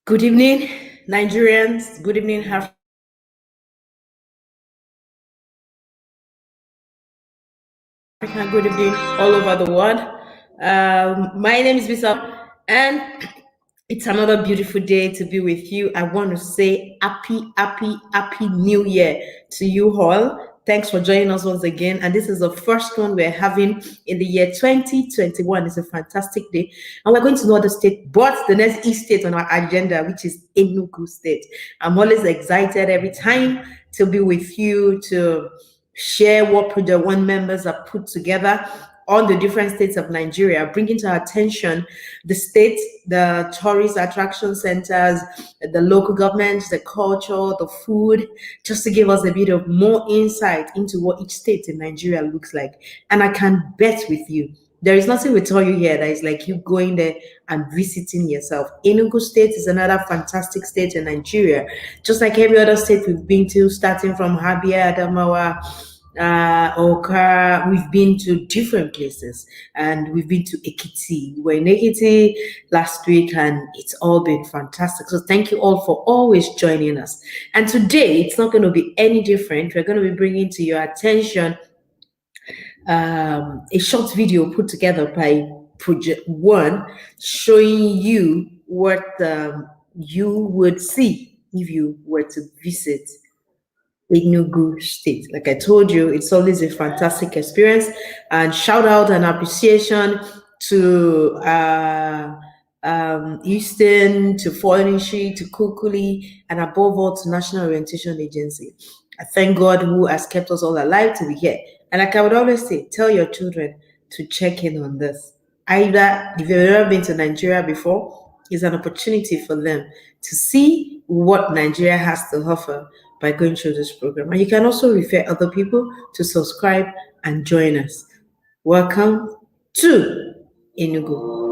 Good evening, Nigerians. Good evening, Africa. Good evening, all over the world. My name is Bisa, and it's another beautiful day to be with you. I want to say happy New Year to you all. Thanks for joining us once again. And this is the first one we're having in the year 2021. It's a fantastic day. And we're going to know the state, but the next East state on our agenda, which is Enugu State. I'm always excited every time to be with you, to share what Project One members have put together on the different states of Nigeria, bringing to our attention the states, the tourist attraction centers, the local governments, the culture, the food, just to give us a bit of more insight into what each state in Nigeria looks like. And I can bet with you, there is nothing we tell you here that is like you going there and visiting yourself. Enugu State is another fantastic state in Nigeria, just like every other state we've been to, starting from Abia, Adamawa, Oka. We've been to different places, and we've been to Ekiti. We were in Ekiti last week, and it's all been fantastic. So thank you all for always joining us. And today, it's not going to be any different. We're going to be bringing to your attention a short video put together by Project One, showing you what you would see if you were to visit Enugu State. Like I told you, it's always a fantastic experience. And shout out and appreciation to Eastern, to Foreign, to Kukuli, and above all to National Orientation Agency. I thank God who has kept us all alive to be here. And like I would always say, tell your children to check in on this. Either if you've ever been to Nigeria before, it's an opportunity for them to see what Nigeria has to offer by going through this program. And you can also refer other people to subscribe and join us. Welcome to Enugu.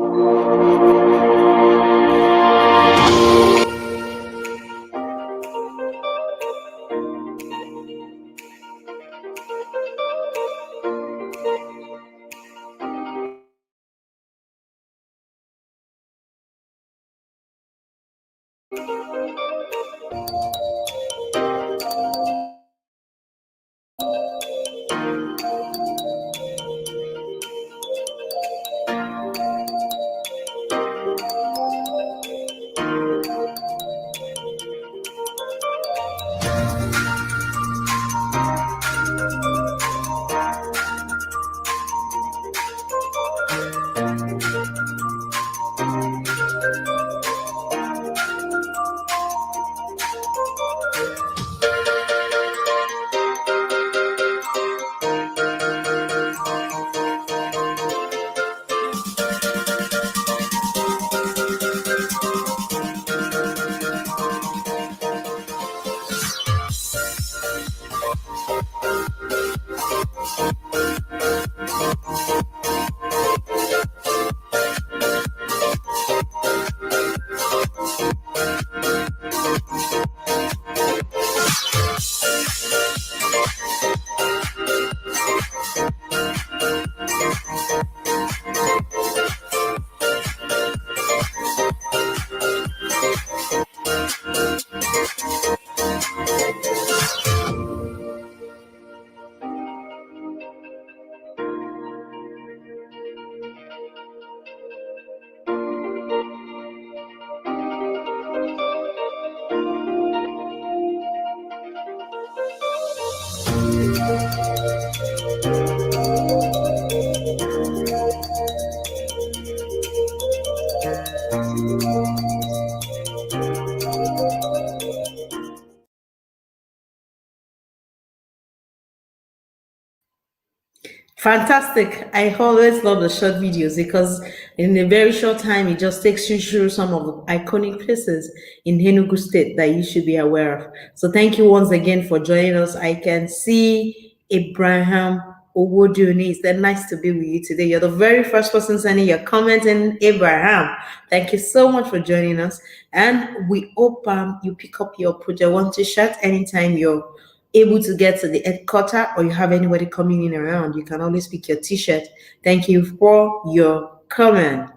Fantastic. I always love the short videos because in a very short time, it just takes you through some of the iconic places in Enugu State that you should be aware of. So thank you once again for joining us. I can see Abraham Owoduni. It's nice to be with you today. You're the very first person sending your comment in, Abraham. Thank you so much for joining us. And we hope you pick up your Project One t-shirt anytime you're able to get to the headquarters, or you have anybody coming in around, you can always pick your t-shirt. Thank you for your comment.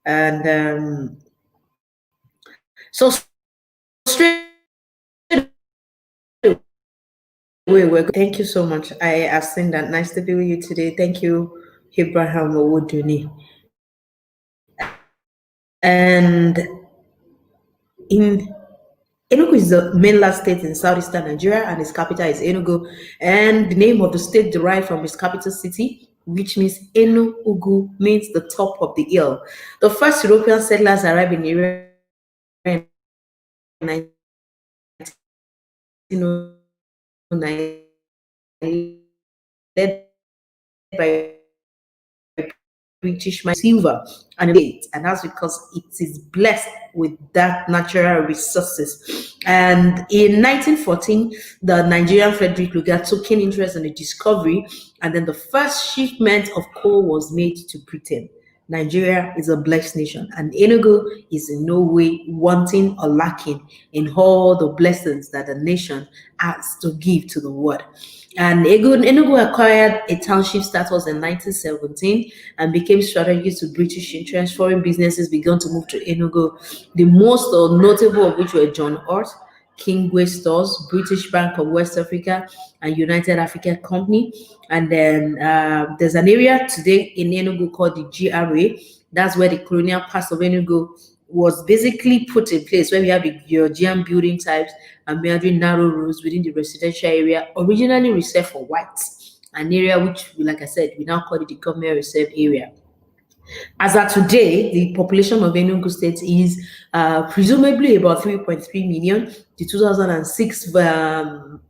And So straight away, thank you so much. I have seen that. Nice to be with you today. Thank you, Abraham Owoduni. And in Enugu is the mainland state in southeastern Nigeria, and its capital is Enugu. And the name of the state derived from its capital city, which means Enugu, means the top of the hill. The first European settlers arrived in the area in 1909, led by British silver and plate, and that's because it is blessed with that natural resources. And in 1914, the Nigerian Frederick Lugard took keen interest in the discovery, and then the first shipment of coal was made to Britain. Nigeria is a blessed nation, and Enugu is in no way wanting or lacking in all the blessings that the nation has to give to the world. And Enugu acquired a township status in 1917 and became strategic to British interests. Foreign businesses began to move to Enugu, the most notable of which were John Hurt, Kingway Stores, British Bank of West Africa, and United Africa Company. And then there's an area today in Enugu called the GRA. That's where the colonial past of Enugu was basically put in place, where we have the Georgian building types and meandering narrow roads within the residential area, originally reserved for whites, an area which, like I said, we now call it the government reserve area. As of today, the population of Enugu State is presumably about 3.3 million. The 2006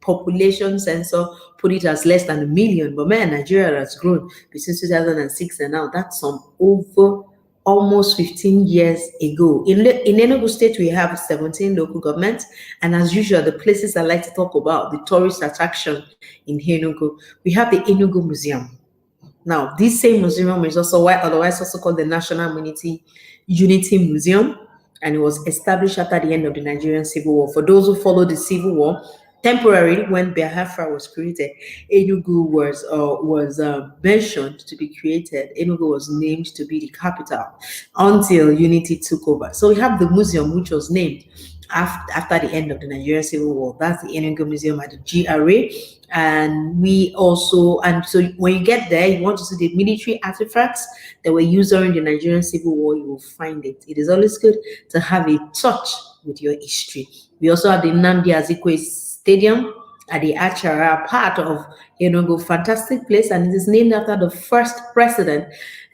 population census put it as less than 1 million, but man, Nigeria has grown between 2006 and now. That's over almost 15 years ago. In Enugu State, we have 17 local governments, and as usual, the places I like to talk about, the tourist attraction in Enugu, we have the Enugu Museum. Now, this same museum is also otherwise also called the National Unity Museum, and it was established after the end of the Nigerian Civil War. For those who followed the Civil War, temporarily when Biafra was created, Enugu was mentioned to be created. Enugu was named to be the capital until Unity took over. So we have the museum, which was named after the end of the Nigerian Civil War. That's the Enugu Museum at the GRA. And we also, and so when you get there, you want to see the military artifacts that were used during the Nigerian Civil War, you will find it. It is always good to have a touch with your history. We also have the Nnamdi Azikiwe Stadium at the Achara, part of Enugu, fantastic place, and it is named after the first president,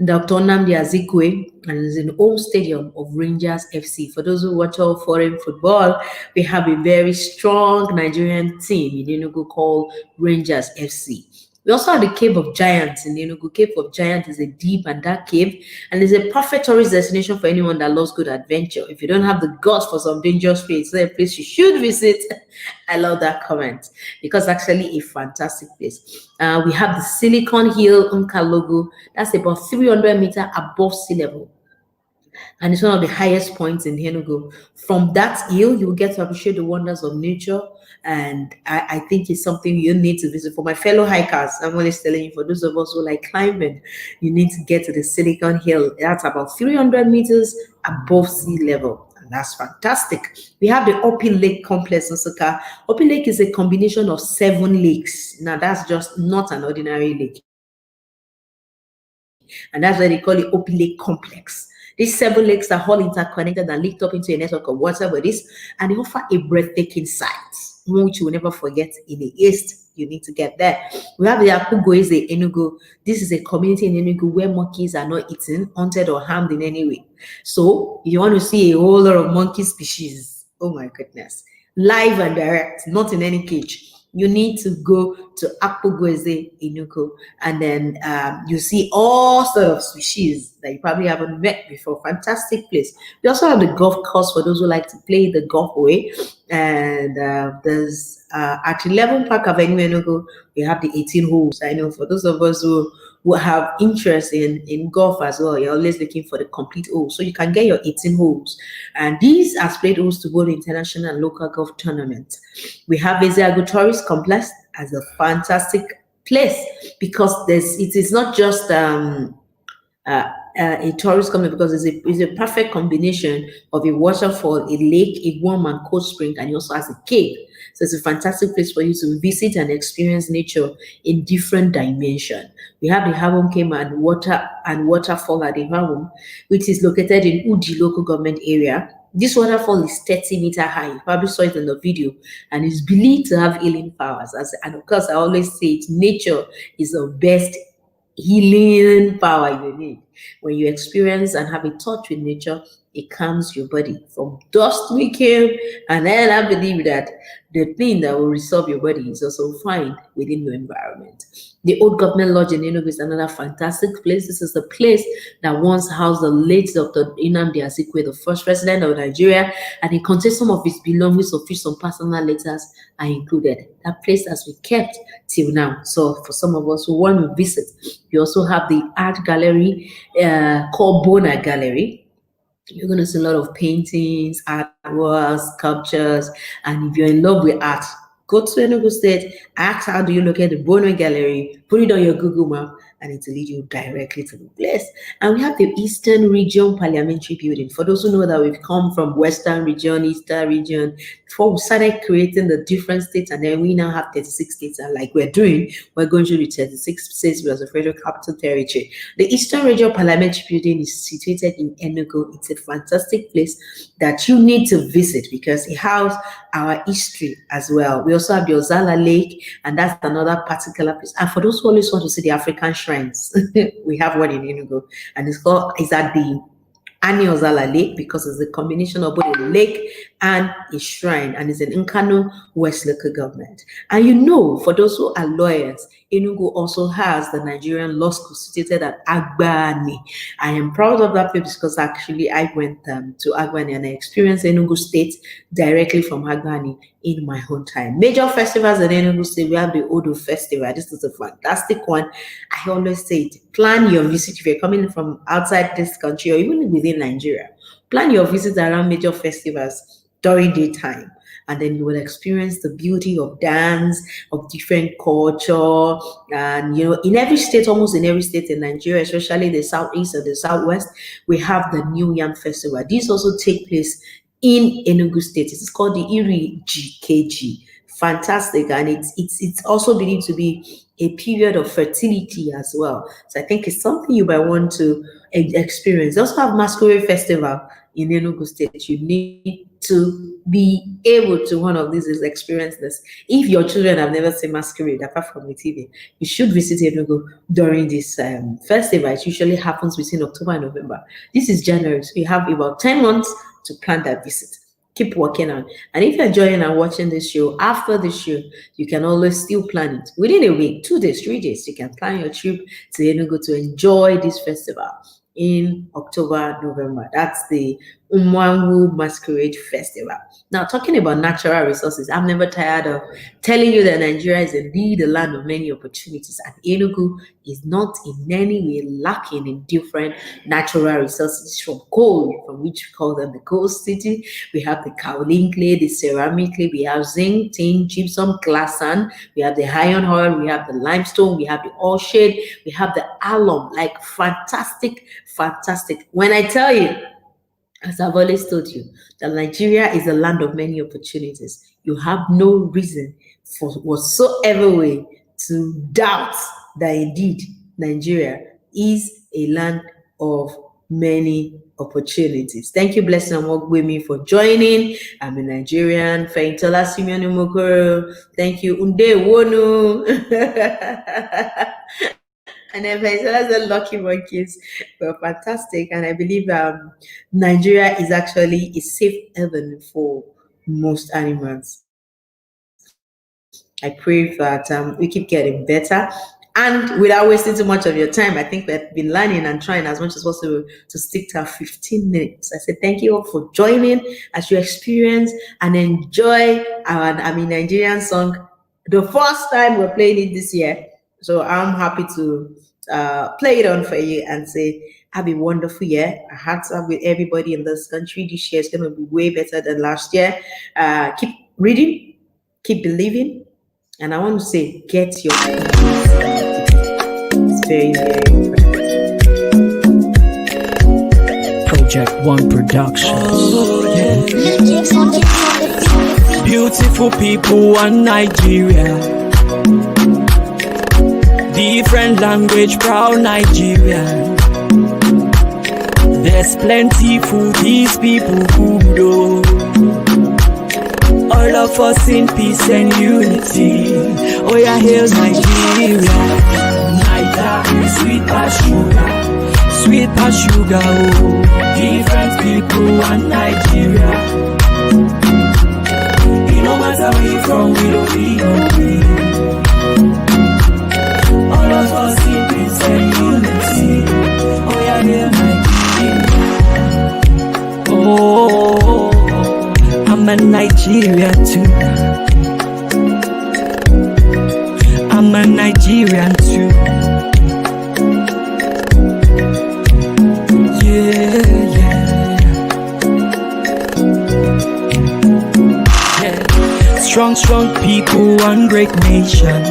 Dr. Nnamdi Azikiwe, and it is in the home stadium of Rangers FC. For those who watch all foreign football, we have a very strong Nigerian team in Enugu called Rangers FC. We also have the Cave of Giants in Enugu. Cave of Giants is a deep and dark cave, and it's a perfect tourist destination for anyone that loves good adventure. If you don't have the guts for some dangerous place, it's a place you should visit. I love that comment because it's actually a fantastic place. We have the Silicon Hill Nkalogo. That's about 300 meters above sea level, and it's one of the highest points in Enugu. From that hill, you will get to appreciate the wonders of nature, and I think it's something you need to visit. For my fellow hikers, I'm always telling you, for those of us who like climbing, you need to get to the Silicon Hill. That's about 300 meters above sea level. And that's fantastic. We have the Opi Lake Complex in Nsukka. Opi Lake is a combination of 7 lakes. Now, that's just not an ordinary lake. And that's why they call it Opi Lake Complex. These 7 lakes are all interconnected and linked up into a network of waterways, and they offer a breathtaking sight, which you will never forget. In the east, you need to get there. We have the Apugoeze Enugu. This is a community in Enugu where monkeys are not eaten, hunted, or harmed in any way. So, if you want to see a whole lot of monkey species, oh my goodness, live and direct, not in any cage, you need to go to Apugoeze Enugu, and then you see all sorts of species that you probably haven't met before. Fantastic place. We also have the golf course for those who like to play the golf way, and there's at 11 Park Avenue Enugu, we have the 18 holes. I know for those of us who have interest in golf as well, you're always looking for the complete holes. So you can get your 18 holes. And these are played holes to both international and local golf tournaments. We have Ezeagu Tourist Complex as a fantastic place because it is not just a tourist coming because it's a perfect combination of a waterfall, a lake, a warm and cold spring, and it also has a cave. So it's a fantastic place for you to visit and experience nature in different dimension. We have the Havum Cave and waterfall at the Havum, which is located in Uji local government area. This waterfall is 30-meter high. You probably saw it in the video, and is believed to have healing powers. And of course, I always say it, nature is the best healing power you need. When you experience and have a touch with nature, it calms your body from dust making. And then I believe that the thing that will resolve your body is also found within your environment. The Old Government Lodge in Enugu is another fantastic place. This is the place that once housed the late Dr. Nnamdi Azikiwe, the first president of Nigeria, and it contains some of his belongings, of which some personal letters are included. That place has been kept till now. So for some of us who want to visit, you also have the art gallery called Bona Gallery. You're going to see a lot of paintings, artworks, sculptures, and if you're in love with art, go to Enugu State, ask how do you look at the Bono Gallery, put it on your Google map, and it will lead you directly to the place. And we have the Eastern Region Parliamentary Building. For those who know that we've come from Western Region, Eastern Region, before we started creating the different states, and then we now have 36 states, and like we're doing, we're going to the 36 states as a federal capital territory. The Eastern Region Parliamentary Building is situated in Enugu. It's a fantastic place that you need to visit because it houses our history as well. We also have the Ozala Lake, and that's another particular place. And for those who always want to see the African shrines, we have one in Enugu, and it's at the Ani Ozala Lake because it's a combination of both a lake and a shrine, and it's in Nkanu West local government. And you know, for those who are lawyers, Enugu also has the Nigerian Law School situated at Agbani. I am proud of that place because actually I went to Agbani and I experienced Enugu State directly from Agbani in my own time. Major festivals in Enugu State, we have the Odo Festival. This is a fantastic one. I always say it, plan your visit if you're coming from outside this country or even within Nigeria. Plan your visits around major festivals during daytime, and then you will experience the beauty of dance, of different culture. And you know, in every state, almost in every state in Nigeria, especially the southeast and the southwest, we have the New Yam Festival. These also take place in Enugu State. It's called the Iri GKG. Fantastic, and it's also believed to be a period of fertility as well. So I think it's something you might want to experience. They also have Masquerade Festival in Enugu State. You need to be able to one of these is experience this. If your children have never seen Masquerade apart from the TV, you should visit Enugu during this festival. It usually happens between October and November. This is January, so you have about 10 months to plan that visit. Keep working on. And if you're enjoying and watching this show, after the show, you can always still plan it. Within a week, 2 days, 3 days, you can plan your trip to Enugu to enjoy this festival in October, November. That's the Umwangu Masquerade Festival. Now, talking about natural resources, I'm never tired of telling you that Nigeria is indeed a land of many opportunities, and Enugu is not in any way lacking in different natural resources from coal, from which we call them the coal city. We have the kaolin clay, the ceramic clay, we have zinc, tin, gypsum, glass sand, we have the iron ore, we have the limestone, we have the oil shade, we have the alum. Like fantastic. When I tell you, as I've always told you, that Nigeria is a land of many opportunities, you have no reason for whatsoever way to doubt that indeed Nigeria is a land of many opportunities. Thank you, Blessing and work with me for joining. I'm a Nigerian. Feintola Simeon Mokoro. Thank you, Unde Wonu. And then the lucky monkeys were fantastic. And I believe Nigeria is actually a safe haven for most animals. I pray that we keep getting better. And without wasting too much of your time, I think we've been learning and trying as much as possible to stick to our 15 minutes. I said thank you all for joining as you experience and enjoy our Nigerian song. The first time we're playing it this year. So I'm happy to play it on for you and say, have a wonderful year. I had to with everybody in this country. This year is going to be way better than last year. Keep reading, keep believing. And I want to say, get your It's very, very important. Project One Productions. Beautiful people, one Nigeria. Different language, proud Nigeria. There's plenty food, these people good, oh. All of us in peace and unity. Oh yeah, hail Nigeria. Nigeria, sweet as sugar. Sweet as sugar, oh. Different people and Nigeria. It no matter where you from, we don't be. All of us in peace and unity. Oh yeah, hail Nigeria. Oh, I'm a Nigerian too. I'm a Nigerian too. Strong people, one great nation.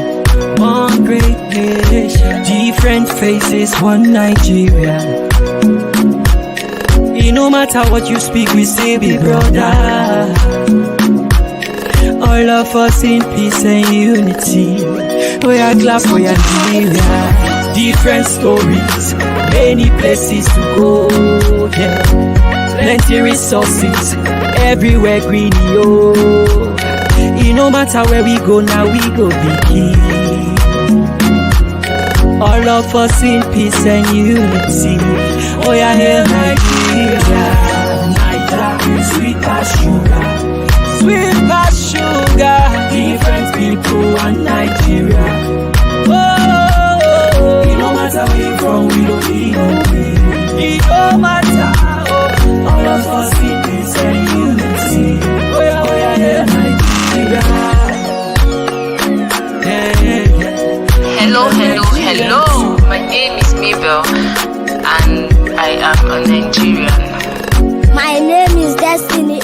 One great nation. Different faces, one Nigeria. It no matter what you speak, we say big brother. All of us in peace and unity. We are glad for Nigeria. Different stories, many places to go, yeah. Plenty resources, everywhere green, yo. It no matter where we go, now we go begin. All of us in peace and unity. Oh yeah, hail Nigeria. Nigeria, sweet as sugar. Sweet as sugar. Different people and Nigeria. Oh, it no matter where you from, we don't be. It no matter. Oh, all of us in peace and unity. Oh yeah, hail Nigeria. Hello. My name is Mabel and I am a Nigerian. My name is Destiny.